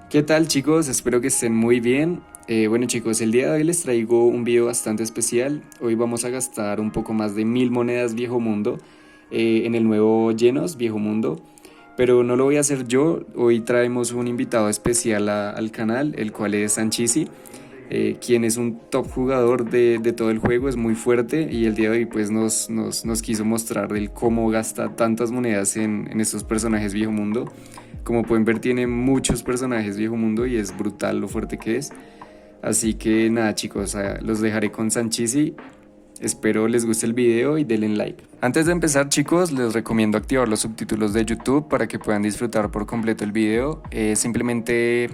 ¿Qué tal chicos? Espero que estén muy bien. Bueno chicos, el día de hoy les traigo un video bastante especial. Hoy vamos a gastar un poco más de 1000 monedas Viejo Mundo en el nuevo Llenos Viejo Mundo. Pero no lo voy a hacer yo, hoy traemos un invitado especial al canal, el cual es Sancheezy, quien es un top jugador de todo el juego, es muy fuerte y el día de hoy pues nos quiso mostrar el cómo gasta tantas monedas en estos personajes Viejo Mundo. Como pueden ver, tiene muchos personajes Viejo Mundo y es brutal lo fuerte que es. Así que nada chicos, los dejaré con Sancheezy. Espero les guste el video y denle like. Antes de empezar chicos, les recomiendo activar los subtítulos de YouTube para que puedan disfrutar por completo el video. Simplemente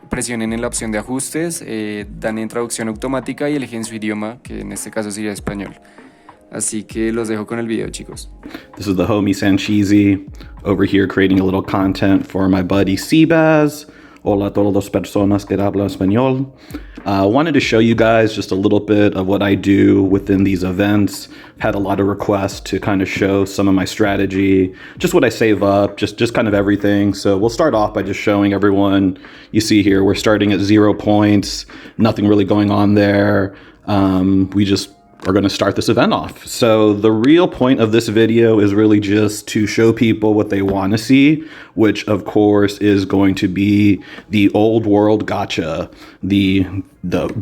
presionen en la opción de ajustes, dan en traducción automática y eligen su idioma, que en este caso sería español. Así que los dejo con el video chicos. This is the homie Sancheezy over here creating a little content for my buddy Seabaz. Hola a todas las personas que hablan español. Wanted to show you guys just a little bit of what I do within these events. Had a lot of requests to kind of show some of my strategy, just what I save up, just kind of everything. So we'll start off by just showing everyone. You see here, we're starting at 0 points, nothing really going on there. We just are going to start this event off. So the real point of this video is really just to show people what they want to see, which of course is going to be the old world gacha, the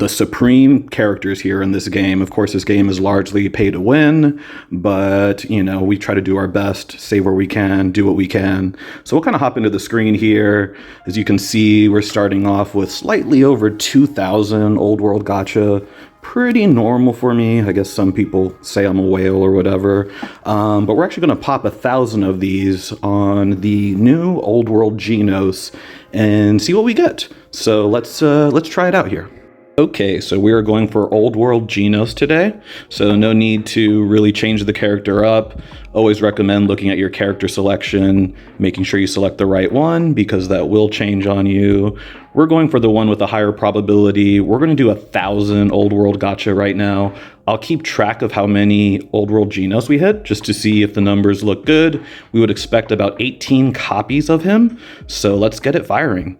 supreme characters here in this game. Of course, this game is largely pay to win, but you know, we try to do our best, save where we can, do what we can. So we'll kind of hop into the screen here. As you can see, we're starting off with slightly over 2,000 old world gacha. Pretty normal for me. I guess some people say I'm a whale or whatever. But we're actually going to pop 1,000 of these on the new Old World Genos and see what we get. So let's try it out here. Okay, so we are going for Old World Genos today, so no need to really change the character up. Always recommend looking at your character selection, making sure you select the right one, because that will change on you. We're going for the one with a higher probability. We're going to do 1,000 Old World Gacha right now. I'll keep track of how many Old World Genos we hit, just to see if the numbers look good. We would expect about 18 copies of him, so let's get it firing.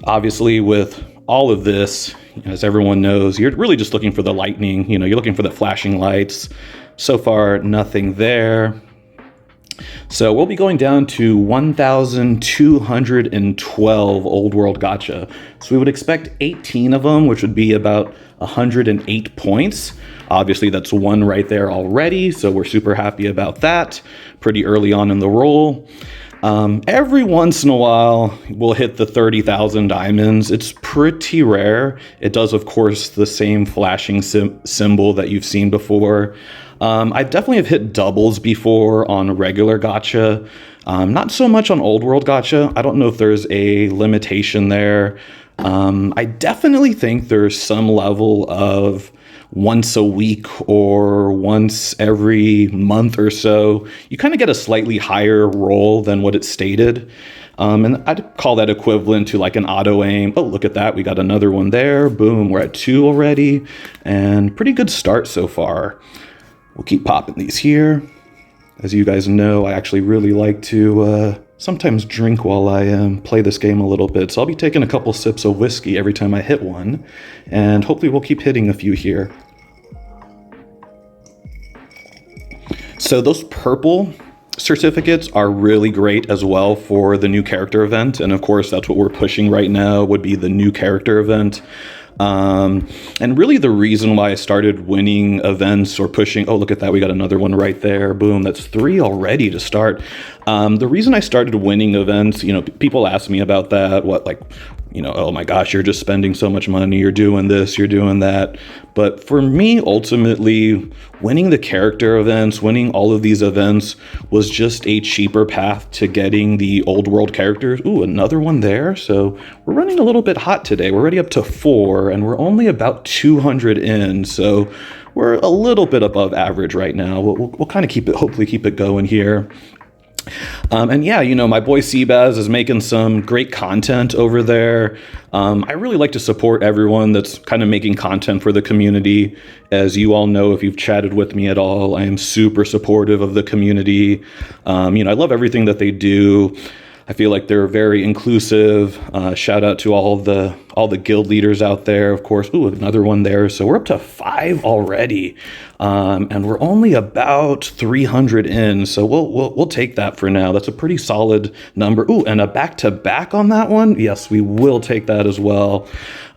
Obviously, with all of this, as everyone knows, you're really just looking for the lightning, you're looking for the flashing lights. So far, nothing there. So we'll be going down to 1,212 Old World Gacha. So we would expect 18 of them, which would be about 108 points. Obviously, that's one right there already, so we're super happy about that. Pretty early on in the roll. Every once in a while, we'll hit the 30,000 diamonds. It's pretty rare. It does, of course, the same flashing symbol that you've seen before. I definitely have hit doubles before on regular gacha. Not so much on Old World gacha. I don't know if there's a limitation there. I definitely think there's some level of once a week or once every month or so, you kind of get a slightly higher roll than what it stated. And I'd call that equivalent to like an auto aim. Oh, look at that. We got another one there. Boom, we're at 2 already. And pretty good start so far. We'll keep popping these here. As you guys know, I actually really like to sometimes drink while I play this game a little bit. So I'll be taking a couple sips of whiskey every time I hit one. And hopefully we'll keep hitting a few here. So those purple certificates are really great as well for the new character event. And of course, that's what we're pushing right now, would be the new character event. And really the reason why I started winning events or pushing, oh, look at that, we got another one right there. Boom, that's 3 already to start. The reason I started winning events, people ask me about that, oh my gosh, you're just spending so much money, you're doing this, you're doing that. But for me, ultimately, winning the character events, winning all of these events was just a cheaper path to getting the old world characters. Ooh, another one there. So we're running a little bit hot today. We're already up to 4 and we're only about 200 in. So we're a little bit above average right now. We'll kind of hopefully keep it going here. And yeah, my boy Seabaz is making some great content over there. I really like to support everyone that's kind of making content for the community. As you all know, if you've chatted with me at all, I am super supportive of the community. I love everything that they do. I feel like they're very inclusive. Shout out to all the guild leaders out there, of course. Ooh, another one there. So we're up to 5 already, and we're only about 300 in. So we'll take that for now. That's a pretty solid number. Ooh, and a back-to-back on that one. Yes, we will take that as well.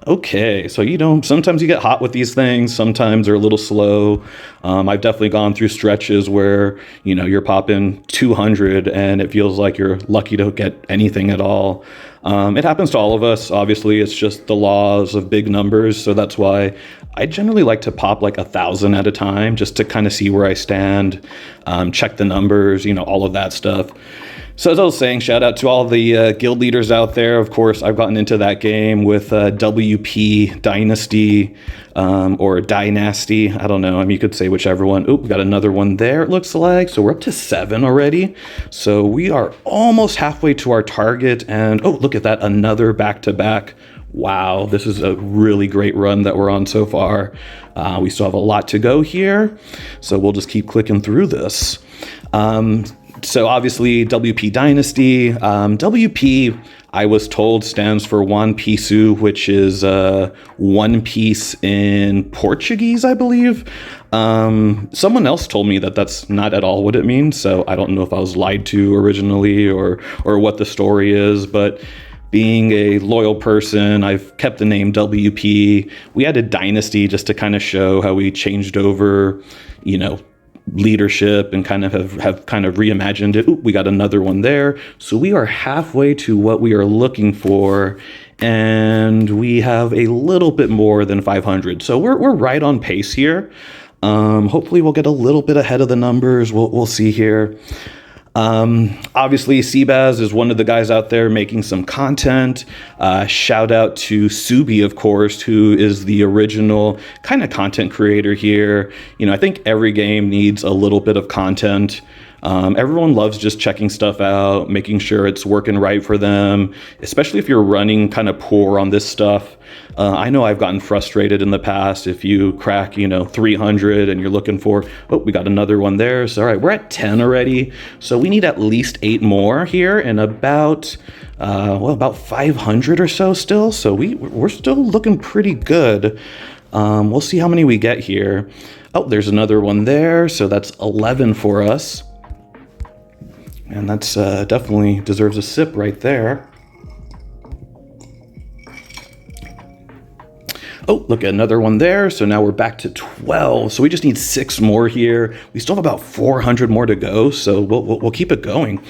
Okay, so sometimes you get hot with these things, sometimes they're a little slow. I've definitely gone through stretches where, you're popping 200 and it feels like you're lucky to get anything at all. It happens to all of us. Obviously, it's just the laws of big numbers. So that's why I generally like to pop like 1,000 at a time just to kind of see where I stand, check the numbers, all of that stuff. So as I was saying, shout out to all the guild leaders out there. Of course, I've gotten into that game with WP Dynasty or Dynasty. I don't know. I mean, you could say whichever one. Oh, we got another one there, it looks like. So we're up to 7 already. So we are almost halfway to our target. And oh, look at that. Another back-to-back. Wow, this is a really great run that we're on so far. We still have a lot to go here. So we'll just keep clicking through this. So obviously WP Dynasty, WP I was told stands for One Piece, which is one piece in Portuguese, I believe. Someone else told me that that's not at all what it means. So I don't know if I was lied to originally or what the story is, but being a loyal person, I've kept the name WP. We added Dynasty just to kind of show how we changed over, leadership and kind of have kind of reimagined it. Ooh, we got another one there. So we are halfway to what we are looking for, and we have a little bit more than 500. So we're right on pace here. Hopefully we'll get a little bit ahead of the numbers. We'll see here. Obviously Seabaz is one of the guys out there making some content. Shout out to Subi, of course, who is the original kind of content creator here. I think every game needs a little bit of content. Everyone loves just checking stuff out, making sure it's working right for them, especially if you're running kind of poor on this stuff. I know I've gotten frustrated in the past if you crack, 300 and you're looking for, oh, we got another one there. So, all right, we're at 10 already. So we need at least 8 more here and about 500 or so still. So we're still looking pretty good. We'll see how many we get here. Oh, there's another one there. So that's 11 for us. And that's definitely deserves a sip right there. Oh, look at another one there. So now we're back to 12. So we just need 6 more here. We still have about 400 more to go. So we'll keep it going.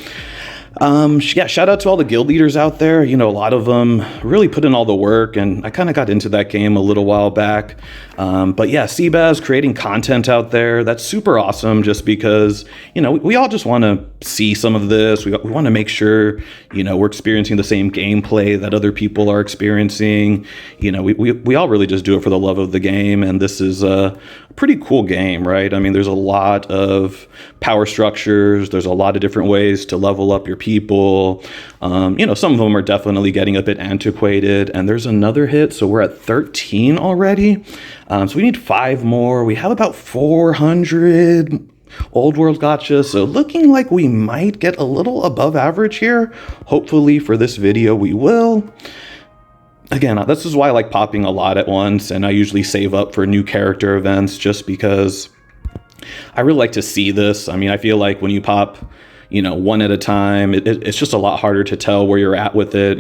Yeah, shout out to all the guild leaders out there. A lot of them really put in all the work, and I kind of got into that game a little while back. But yeah, Seabaz creating content out there, that's super awesome just because, we all just want to see some of this. We want to make sure, we're experiencing the same gameplay that other people are experiencing. We all really just do it for the love of the game, and this is a pretty cool game, right? I mean, there's a lot of power structures. There's a lot of different ways to level up your people. Some of them are definitely getting a bit antiquated, and there's another hit. So we're at 13 already. So we need 5 more. We have about 400 old world gotcha. So looking like we might get a little above average here. Hopefully for this video, we will. Again, this is why I like popping a lot at once, and I usually save up for new character events just because I really like to see this. I mean, I feel like when you pop, one at a time, it's just a lot harder to tell where you're at with it.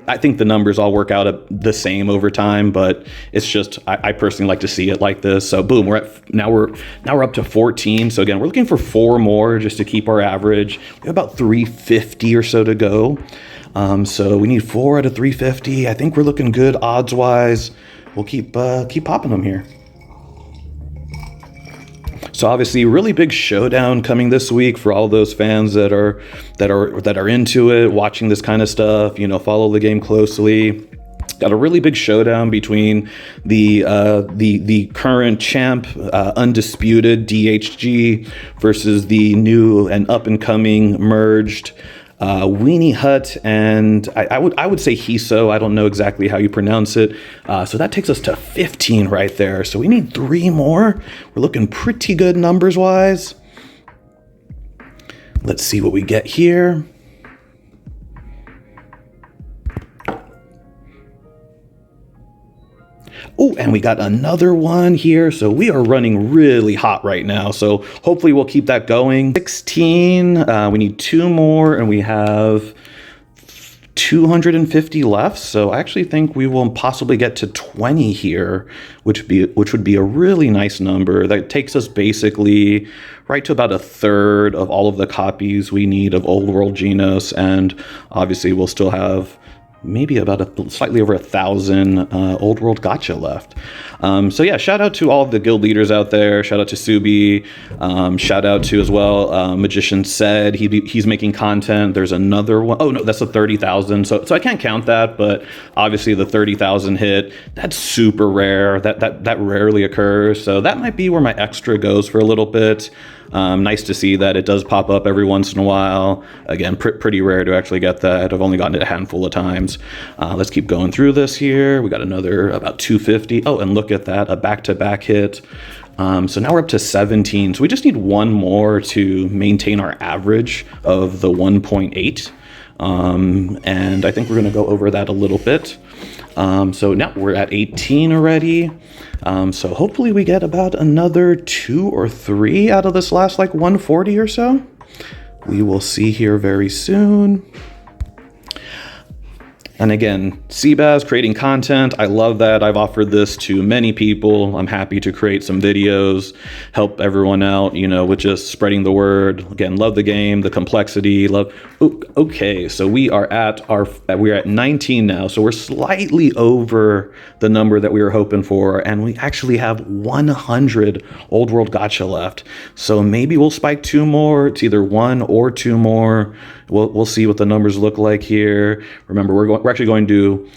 I think the numbers all work out the same over time, but it's just, I personally like to see it like this. So boom, now we're up to 14. So again, we're looking for 4 more just to keep our average. We have about 350 or so to go. So we need 4 out of 350. I think we're looking good odds wise. We'll keep popping them here. So obviously, really big showdown coming this week for all those fans that are into it, watching this kind of stuff. Follow the game closely. Got a really big showdown between the current champ, undisputed DHG, versus the new and up and coming merged Weenie Hut, and I would say Hiso. I don't know exactly how you pronounce it. So that takes us to 15 right there. So we need 3 more. We're looking pretty good numbers wise. Let's see what we get here. Oh, and we got another one here. So we are running really hot right now. So hopefully we'll keep that going. 16, we need 2 more, and we have 250 left. So I actually think we will possibly get to 20 here, which would be a really nice number. That takes us basically right to about a third of all of the copies we need of Old World Genos, and obviously we'll still have maybe about slightly over 1,000 Old World Gacha left. So yeah, shout out to all of the guild leaders out there. Shout out to Subi. Shout out to as well Magician Said. He's making content. There's another one. Oh no, that's a 30,000. So I can't count that, but obviously the 30,000 hit, that's super rare. That rarely occurs. So that might be where my extra goes for a little bit. Nice to see that it does pop up every once in a while. Again, pretty rare to actually get that. I've only gotten it a handful of times. Let's keep going through this here. We got another about 250. Oh, and look at that, a back-to-back hit. So now we're up to 17. So we just need one more to maintain our average of the 1.8. And I think we're going to go over that a little bit. So now we're at 18 already. So hopefully we get about another 2 or 3 out of this last like 140 or so. We will see here very soon. And again, Seabaz creating content. I love that. I've offered this to many people. I'm happy to create some videos, help everyone out, you know, with just spreading the word. Again, love the game, the complexity, love. Okay, so we're at 19 now. So we're slightly over the number that we were hoping for. And we actually have 100 Old World Gacha left. So maybe we'll spike 2 more. It's either 1 or 2 more. We'll see what the numbers look like here. Remember, we're actually going to,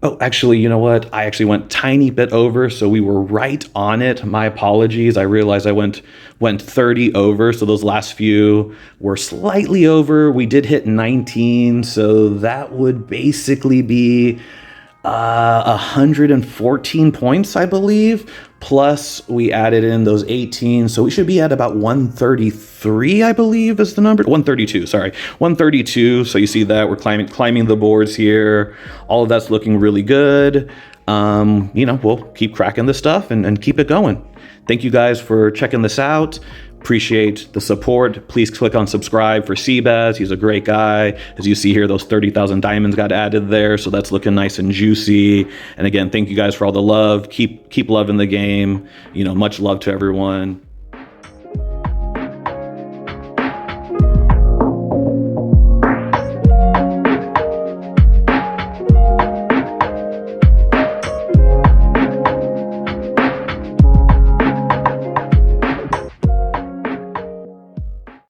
oh, actually, you know what? I actually went tiny bit over, so we were right on it. My apologies. I realized I went 30 over, so those last few were slightly over. We did hit 19, so that would basically be 114 points, I believe. Plus, we added in those 18, so we should be at about 133, I believe is the number. 132, sorry. 132, so you see that we're climbing the boards here. All of that's looking really good. You know, we'll keep cracking this stuff and keep it going. Thank you guys for checking this out. Appreciate the support. Please click on subscribe for Seabaz. He's a great guy. As you see here, those 30,000 diamonds got added there, so that's looking nice and juicy. And again, thank you guys for all the love. Keep loving the game. You know, much love to everyone.